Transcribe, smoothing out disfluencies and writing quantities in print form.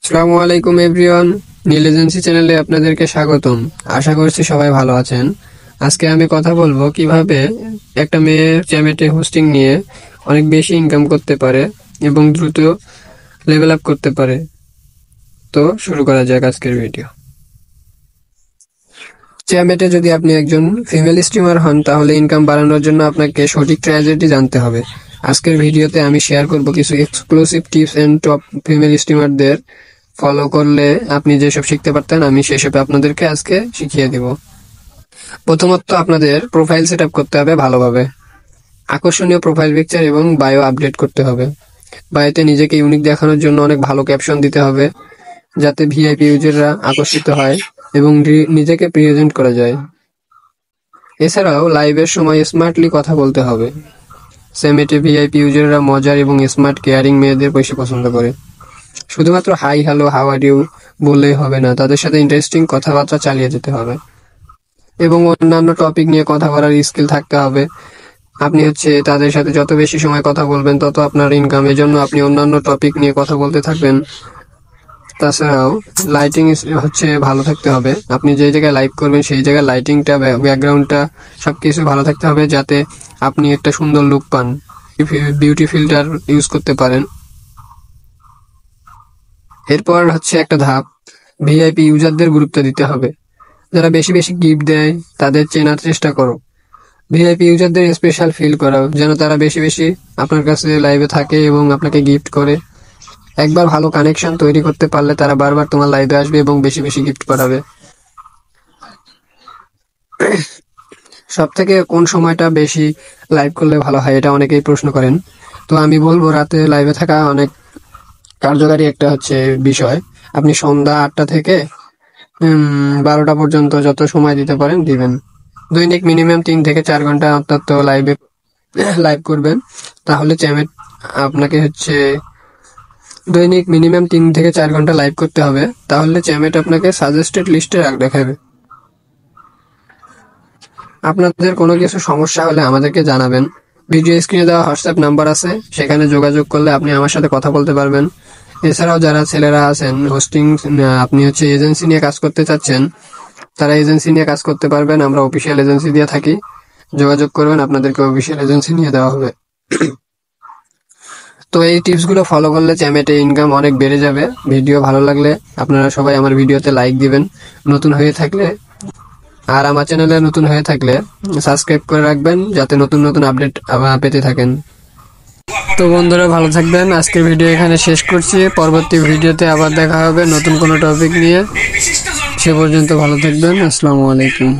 আসসালামু আলাইকুম এভরিওয়ান, নীল এজেন্সি চ্যানেলে আপনাদেরকে স্বাগতম। আশা করছি সবাই ভালো আছেন। আজকে আমি কথা বলবো কিভাবে একটা মেয়ে চ্যামেটে হোস্টিং নিয়ে অনেক বেশি ইনকাম করতে পারে এবং দ্রুত লেভেল আপ করতে পারে। তো শুরু করা যাক আজকের ভিডিও। চ্যামেটে যদি আপনি একজন ফিমেল স্ট্রিমার হন, তাহলে ইনকাম বাড়ানোর জন্য আপনাকে সঠিক ট্র্যাজেডি জানতে হবে। আজকের ভিডিওতে আমি শেয়ার করব কিছু exclusive tips and top female স্ট্রিমারদের ফলো করলে আপনি যেসব শিখতে পারতেন, আমি সেসব আপনাদেরকে আজকে শিখিয়ে দিব। প্রথমত আপনাদের প্রোফাইল সেট আপ করতে হবে ভালোভাবে। আকর্ষণীয় প্রোফাইল পিকচার এবং বায়ো আপডেট করতে হবে। বায়োতে নিজেকে ইউনিক দেখানোর জন্য অনেক ভালো ক্যাপশন দিতে হবে, যাতে ভিআইপি ইউজাররা আকর্ষিত হয় এবং নিজেকে প্রেজেন্ট করা যায়। এছাড়াও লাইভের সময় স্মার্টলি কথা বলতে হবে। সেমেটে ভিআইপি ইউজাররা মজার এবং স্মার্ট কেয়ারিং মেয়েদের বেশি পছন্দ করে। শুধুমাত্র hi hello how are you বললেই হবে না, তাদের সাথে ইন্টারেস্টিং কথাবার্তা চালিয়ে যেতে হবে এবং অন্যান্য টপিক নিয়ে কথা বলার স্কিল থাকতে হবে। আপনি তাদের সাথে যত বেশি সময় কথা বলবেন তত আপনার ইনকাম, এজন্য আপনি অন্যান্য টপিক নিয়ে কথা বলতে থাকবেন। তাছাড়াও লাইটিং ভালো থাকতে হবে। আপনি যে জায়গায় লাইভ করবেন সেই জায়গায় লাইটিংটা, ব্যাকগ্রাউন্ডটা সবকিছু ভালো থাকতে হবে, যাতে আপনি একটা সুন্দর লুক পান। বিউটি ফিল্টার ইউজ করতে পারেন। এরপর একটা ধাপ, ভিআইপি ইউজারদের গুরুত্ব দিতে হবে। যারা বেশি বেশি গিফট দেয় তাদের চেনার চেষ্টা করো। ভিআইপি ইউজারদের স্পেশাল ফিল করাও, যেন তারা বেশি বেশি আপনার কাছে লাইভে থাকে এবং আপনাকে গিফট করে। একবার ভালো কানেকশন তৈরি করতে পারলে তারা বারবার তোমার লাইভে আসবে এবং বেশি বেশি গিফট করাবে। সব থেকে কোন সময়টা বেশি লাইভ করলে ভালো হয়, এটা অনেকেই প্রশ্ন করেন। তো আমি বলবো রাতে লাইভে থাকা অনেক কার্যকারী একটা বিষয়। আপনি সন্ধ্যা 8টা থেকে 12টা পর্যন্ত যত সময় দিতে পারেন দিবেন। দৈনিক মিনিমাম 3 থেকে 4 ঘন্টা অন্তত লাইভ করবেন। তাহলে চ্যামেট আপনাকে দৈনিক মিনিমাম 3 থেকে 4 ঘন্টা লাইভ করতে হবে, তাহলে চ্যামেট আপনাকে সাজেস্টেড লিস্টে দেখাবে। আপনাদের কোনো কিছু সমস্যা হলে আমাদেরকে জানাবেন। ভিডিও স্ক্রিনে দেওয়া হোয়াটসঅ্যাপ নাম্বার আছে, সেখানে যোগাযোগ করলে আপনি আমার সাথে কথা বলতে পারবেন। এছাড়াও যারা ছেলেরা আছেন হোস্টিং, আপনি এজেন্সি নিয়ে কাজ করতে চাচ্ছেন, তারা এজেন্সি নিয়ে কাজ করতে পারবেন। আমরা অফিসিয়াল এজেন্সি দিয়ে থাকি, যোগাযোগ করবেন, আপনাদেরকে অফিসিয়াল এজেন্সি নিয়ে দেওয়া হবে। তো এই টিপসগুলো ফলো করলে চ্যামেটে ইনকাম অনেক বেড়ে যাবে। ভিডিও ভালো লাগলে আপনারা সবাই আমার ভিডিওতে লাইক দিবেন। নতুন হয়ে থাকলে আর আমার চ্যানেলে নতুন হয়ে থাকলে সাবস্ক্রাইব করে রাখবেন, যাতে নতুন নতুন আপডেট পেতে থাকেন। তো বন্ধুরা ভালো থাকবেন। আজকের ভিডিও এখানে শেষ করছি। পরবর্তী ভিডিওতে আবার দেখা হবে নতুন কোনো টপিক নিয়ে। সে পর্যন্ত ভালো থাকবেন। আসসালামু আলাইকুম।